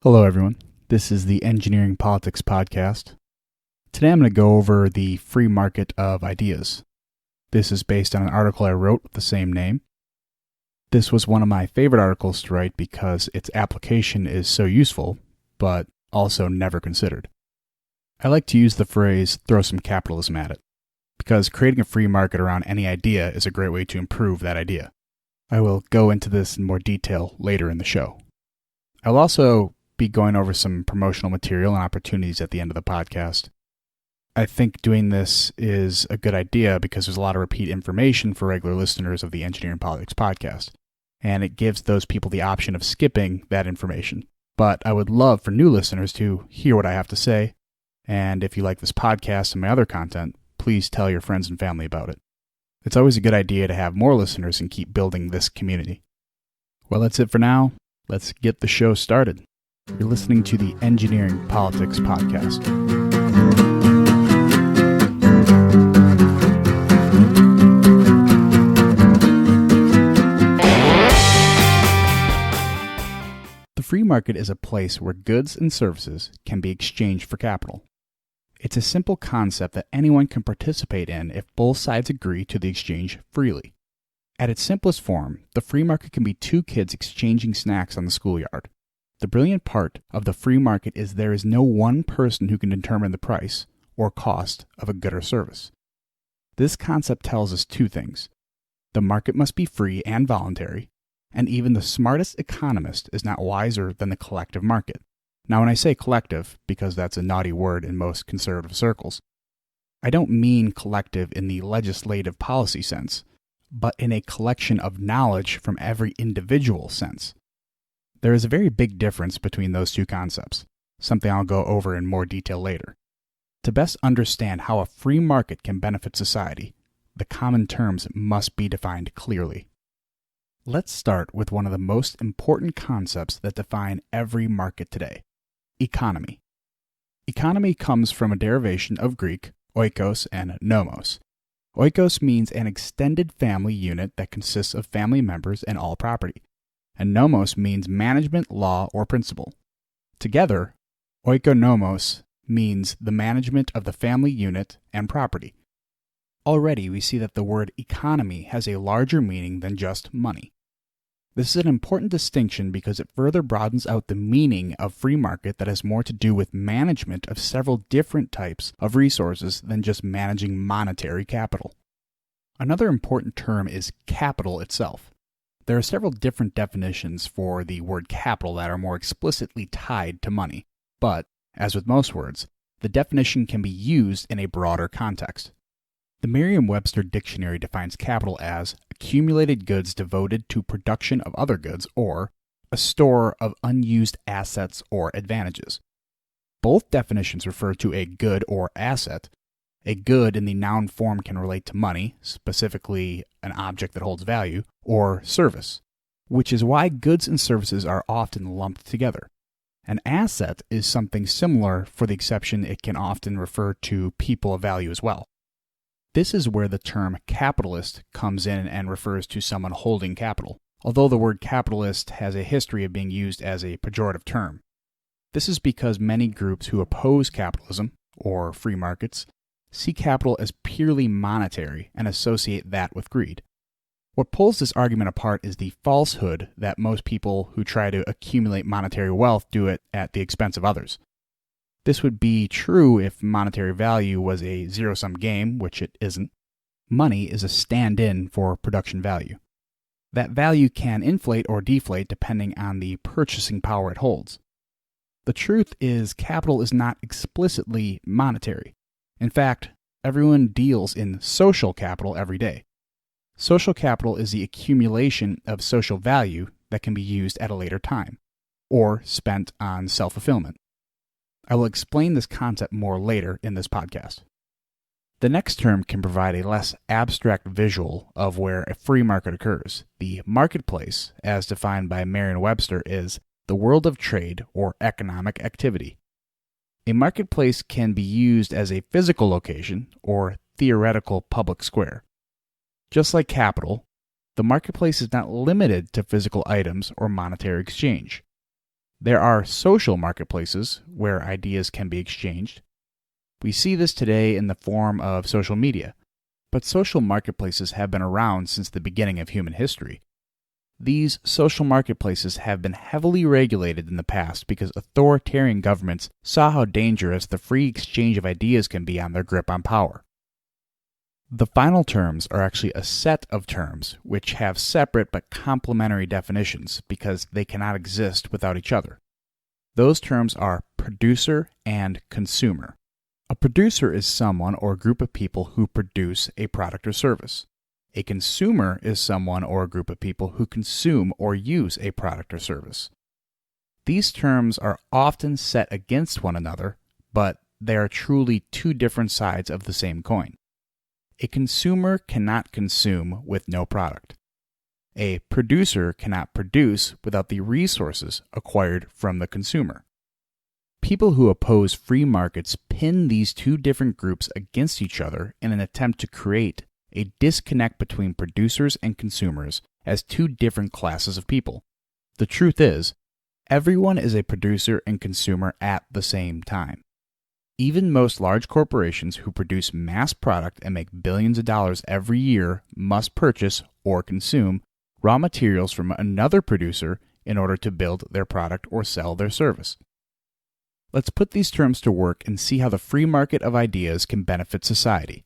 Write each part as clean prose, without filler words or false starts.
Hello, everyone. This is the Engineering Politics Podcast. Today I'm going to go over the free market of ideas. This is based on an article I wrote with the same name. This was one of my favorite articles to write because its application is so useful, but also never considered. I like to use the phrase, throw some capitalism at it, because creating a free market around any idea is a great way to improve that idea. I will go into this in more detail later in the show. I'll also be going over some promotional material and opportunities at the end of the podcast. I think doing this is a good idea because there's a lot of repeat information for regular listeners of the Engineering Politics Podcast, and it gives those people the option of skipping that information. But I would love for new listeners to hear what I have to say, and if you like this podcast and my other content, please tell your friends and family about it. It's always a good idea to have more listeners and keep building this community. Well, that's it for now. Let's get the show started. You're listening to the Engineering Politics Podcast. The free market is a place where goods and services can be exchanged for capital. It's a simple concept that anyone can participate in if both sides agree to the exchange freely. At its simplest form, the free market can be two kids exchanging snacks on the schoolyard. The brilliant part of the free market is there is no one person who can determine the price or cost of a good or service. This concept tells us two things. The market must be free and voluntary, and even the smartest economist is not wiser than the collective market. Now, when I say collective, because that's a naughty word in most conservative circles, I don't mean collective in the legislative policy sense, but in a collection of knowledge from every individual sense. There is a very big difference between those two concepts, something I'll go over in more detail later. To best understand how a free market can benefit society, the common terms must be defined clearly. Let's start with one of the most important concepts that define every market today: economy. Economy comes from a derivation of Greek, oikos and nomos. Oikos means an extended family unit that consists of family members and all property, and nomos means management, law, or principle. Together, oikonomos means the management of the family unit and property. Already, we see that the word economy has a larger meaning than just money. This is an important distinction because it further broadens out the meaning of free market that has more to do with management of several different types of resources than just managing monetary capital. Another important term is capital itself. There are several different definitions for the word capital that are more explicitly tied to money, but, as with most words, the definition can be used in a broader context. The Merriam-Webster dictionary defines capital as accumulated goods devoted to production of other goods or a store of unused assets or advantages. Both definitions refer to a good or asset. A good in the noun form can relate to money, specifically an object that holds value, or service, which is why goods and services are often lumped together. An asset is something similar, for the exception it can often refer to people of value as well. This is where the term capitalist comes in and refers to someone holding capital, although the word capitalist has a history of being used as a pejorative term. This is because many groups who oppose capitalism, or free markets, see capital as purely monetary and associate that with greed. What pulls this argument apart is the falsehood that most people who try to accumulate monetary wealth do it at the expense of others. This would be true if monetary value was a zero-sum game, which it isn't. Money is a stand-in for production value. That value can inflate or deflate depending on the purchasing power it holds. The truth is, capital is not explicitly monetary. In fact, everyone deals in social capital every day. Social capital is the accumulation of social value that can be used at a later time, or spent on self-fulfillment. I will explain this concept more later in this podcast. The next term can provide a less abstract visual of where a free market occurs. The marketplace, as defined by Merriam-Webster, is the world of trade or economic activity. A marketplace can be used as a physical location or theoretical public square. Just like capital, the marketplace is not limited to physical items or monetary exchange. There are social marketplaces where ideas can be exchanged. We see this today in the form of social media, but social marketplaces have been around since the beginning of human history. These social marketplaces have been heavily regulated in the past because authoritarian governments saw how dangerous the free exchange of ideas can be on their grip on power. The final terms are actually a set of terms which have separate but complementary definitions because they cannot exist without each other. Those terms are producer and consumer. A producer is someone or group of people who produce a product or service. A consumer is someone or a group of people who consume or use a product or service. These terms are often set against one another, but they are truly two different sides of the same coin. A consumer cannot consume with no product. A producer cannot produce without the resources acquired from the consumer. People who oppose free markets pin these two different groups against each other in an attempt to create a disconnect between producers and consumers as two different classes of people. The truth is, everyone is a producer and consumer at the same time. Even most large corporations who produce mass product and make billions of dollars every year must purchase or consume raw materials from another producer in order to build their product or sell their service. Let's put these terms to work and see how the free market of ideas can benefit society.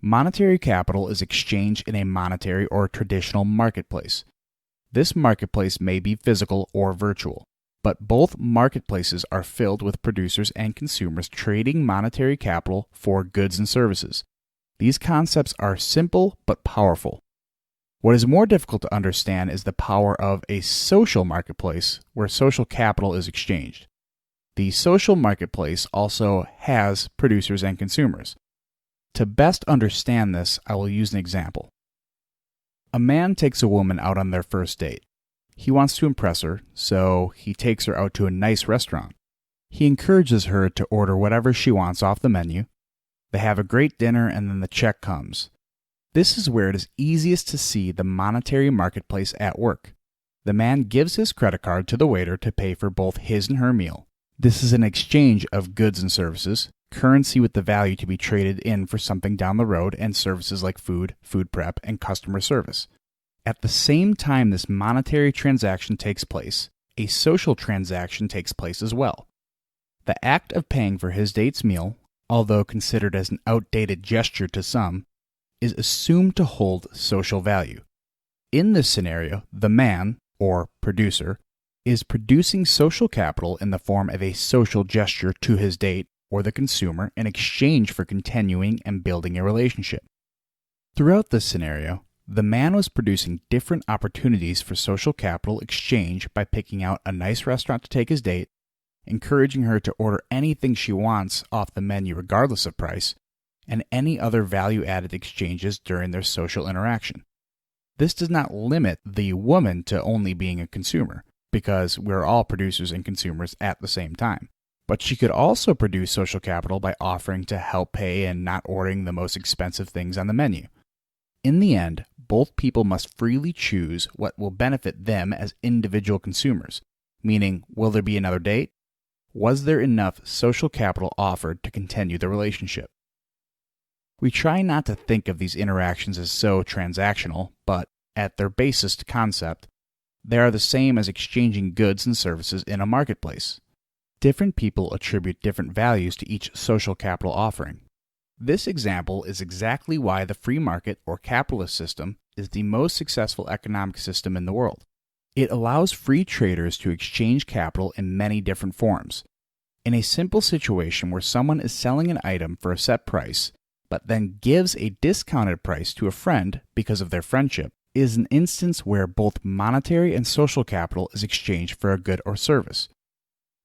Monetary capital is exchanged in a monetary or traditional marketplace. This marketplace may be physical or virtual, but both marketplaces are filled with producers and consumers trading monetary capital for goods and services. These concepts are simple but powerful. What is more difficult to understand is the power of a social marketplace where social capital is exchanged. The social marketplace also has producers and consumers. To best understand this, I will use an example. A man takes a woman out on their first date. He wants to impress her, so he takes her out to a nice restaurant. He encourages her to order whatever she wants off the menu. They have a great dinner and then the check comes. This is where it is easiest to see the monetary marketplace at work. The man gives his credit card to the waiter to pay for both his and her meal. This is an exchange of goods and services, currency with the value to be traded in for something down the road, and services like food, food prep, and customer service. At the same time this monetary transaction takes place, a social transaction takes place as well. The act of paying for his date's meal, although considered as an outdated gesture to some, is assumed to hold social value. In this scenario, the man, or producer, is producing social capital in the form of a social gesture to his date or the consumer in exchange for continuing and building a relationship. Throughout this scenario, the man was producing different opportunities for social capital exchange by picking out a nice restaurant to take his date, encouraging her to order anything she wants off the menu regardless of price, and any other value-added exchanges during their social interaction. This does not limit the woman to only being a consumer, because we're all producers and consumers at the same time. But she could also produce social capital by offering to help pay and not ordering the most expensive things on the menu. In the end, both people must freely choose what will benefit them as individual consumers, meaning, will there be another date? Was there enough social capital offered to continue the relationship? We try not to think of these interactions as so transactional, but at their basest concept, they are the same as exchanging goods and services in a marketplace. Different people attribute different values to each social capital offering. This example is exactly why the free market or capitalist system is the most successful economic system in the world. It allows free traders to exchange capital in many different forms. In a simple situation where someone is selling an item for a set price, but then gives a discounted price to a friend because of their friendship, is an instance where both monetary and social capital is exchanged for a good or service.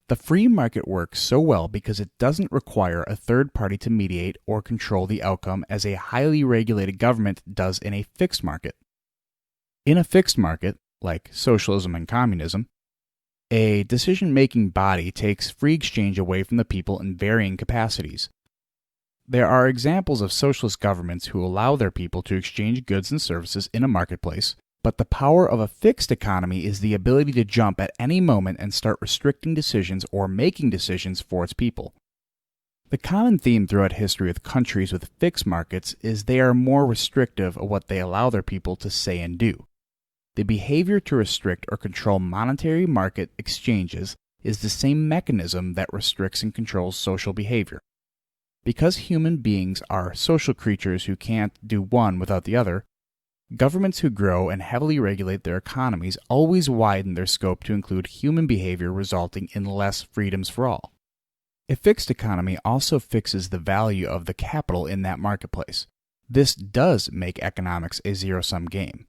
The free market works so well because it doesn't require a third party to mediate or control the outcome as a highly regulated government does in a fixed market. In a fixed market, like socialism and communism, a decision-making body takes free exchange away from the people in varying capacities. There are examples of socialist governments who allow their people to exchange goods and services in a marketplace, But the power of a fixed economy is the ability to jump at any moment and start restricting decisions or making decisions for its people. The common theme throughout history with countries with fixed markets is they are more restrictive of what they allow their people to say and do. The behavior to restrict or control monetary market exchanges is the same mechanism that restricts and controls social behavior. Because human beings are social creatures who can't do one without the other, governments who grow and heavily regulate their economies always widen their scope to include human behavior, resulting in less freedoms for all. A fixed economy also fixes the value of the capital in that marketplace. This does make economics a zero-sum game.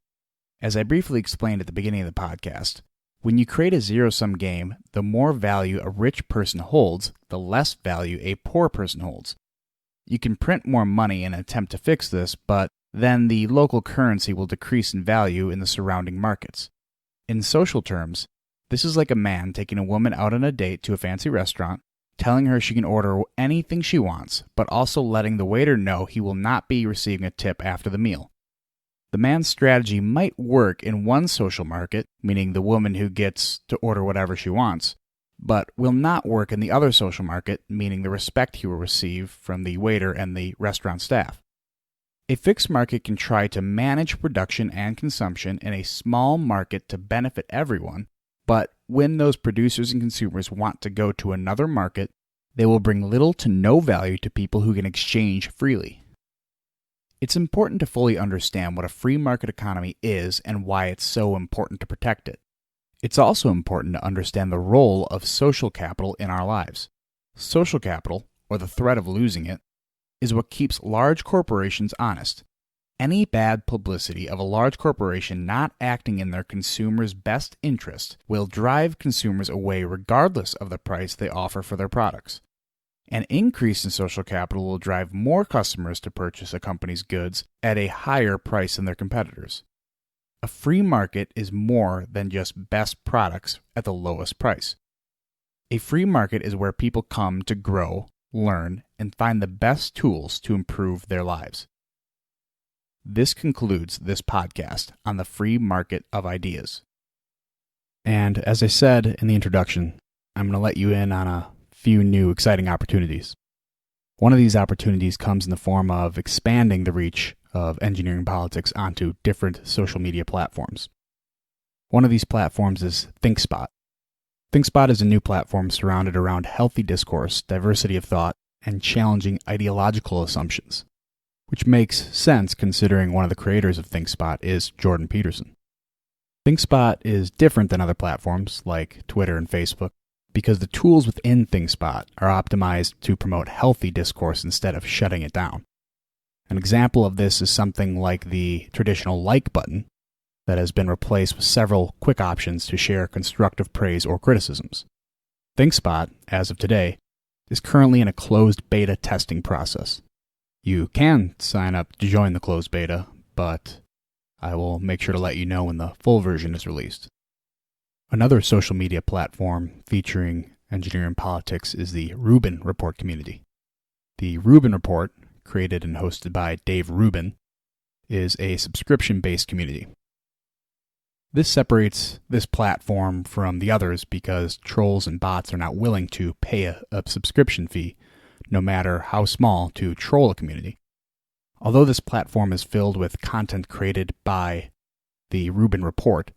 As I briefly explained at the beginning of the podcast, when you create a zero-sum game, the more value a rich person holds, the less value a poor person holds. You can print more money in an attempt to fix this, but then the local currency will decrease in value in the surrounding markets. In social terms, this is like a man taking a woman out on a date to a fancy restaurant, telling her she can order anything she wants, but also letting the waiter know he will not be receiving a tip after the meal. The man's strategy might work in one social market, meaning the woman who gets to order whatever she wants, but will not work in the other social market, meaning the respect he will receive from the waiter and the restaurant staff. A fixed market can try to manage production and consumption in a small market to benefit everyone, but when those producers and consumers want to go to another market, they will bring little to no value to people who can exchange freely. It's important to fully understand what a free market economy is and why it's so important to protect it. It's also important to understand the role of social capital in our lives. Social capital, or the threat of losing it, is what keeps large corporations honest. Any bad publicity of a large corporation not acting in their consumers' best interest will drive consumers away regardless of the price they offer for their products. An increase in social capital will drive more customers to purchase a company's goods at a higher price than their competitors. A free market is more than just best products at the lowest price. A free market is where people come to grow, learn, and find the best tools to improve their lives. This concludes this podcast on the free market of ideas. And as I said in the introduction, I'm going to let you in on a few new exciting opportunities. One of these opportunities comes in the form of expanding the reach of engineering politics onto different social media platforms. One of these platforms is ThinkSpot. ThinkSpot is a new platform surrounded around healthy discourse, diversity of thought, and challenging ideological assumptions, which makes sense considering one of the creators of ThinkSpot is Jordan Peterson. ThinkSpot is different than other platforms like Twitter and Facebook because the tools within ThinkSpot are optimized to promote healthy discourse instead of shutting it down. An example of this is something like the traditional like button that has been replaced with several quick options to share constructive praise or criticisms. ThinkSpot, as of today, is currently in a closed beta testing process. You can sign up to join the closed beta, but I will make sure to let you know when the full version is released. Another social media platform featuring engineering politics is the Rubin Report community. The Rubin Report, created and hosted by Dave Rubin, is a subscription-based community. This separates this platform from the others because trolls and bots are not willing to pay a subscription fee, no matter how small, to troll a community. Although this platform is filled with content created by the Rubin Report,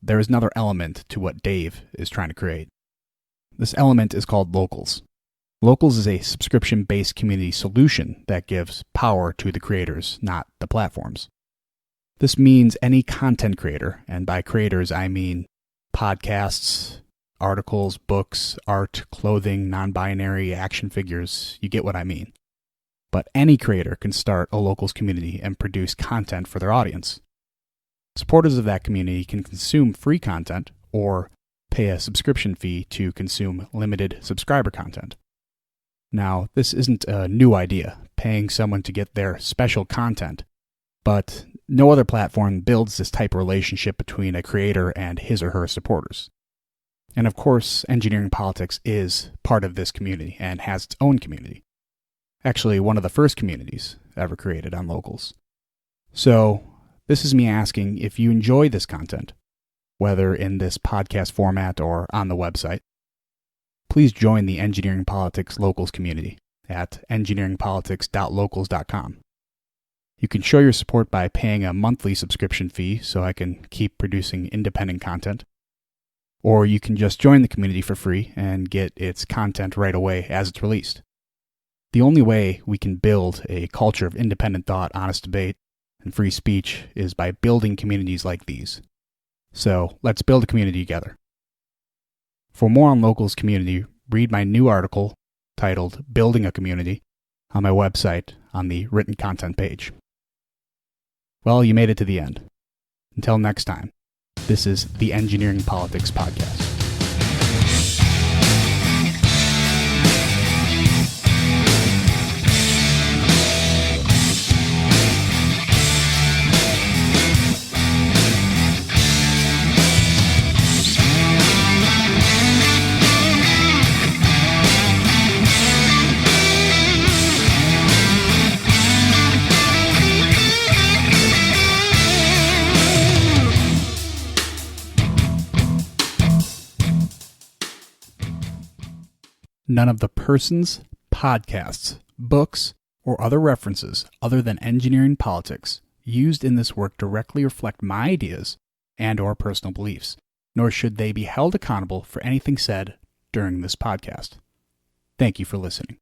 there is another element to what Dave is trying to create. This element is called Locals. Locals is a subscription-based community solution that gives power to the creators, not the platforms. This means any content creator, and by creators I mean podcasts, articles, books, art, clothing, non-binary, action figures, you get what I mean. But any creator can start a Locals community and produce content for their audience. Supporters of that community can consume free content or pay a subscription fee to consume limited subscriber content. Now, this isn't a new idea, paying someone to get their special content, but no other platform builds this type of relationship between a creator and his or her supporters. And of course, engineering politics is part of this community and has its own community. Actually, one of the first communities ever created on Locals. So, This is me asking if you enjoy this content, whether in this podcast format or on the website. Please join the Engineering Politics Locals community at engineeringpolitics.locals.com. You can show your support by paying a monthly subscription fee so I can keep producing independent content. Or you can just join the community for free and get its content right away as it's released. The only way we can build a culture of independent thought, honest debate, and free speech is by building communities like these. So let's build a community together. For more on Locals community, read my new article titled Building a Community on my website on the written content page. Well, you made it to the end. Until next time, this is the Engineering Politics Podcast. None of the persons, podcasts, books, or other references other than engineering politics used in this work directly reflect my ideas and/or personal beliefs, nor should they be held accountable for anything said during this podcast. Thank you for listening.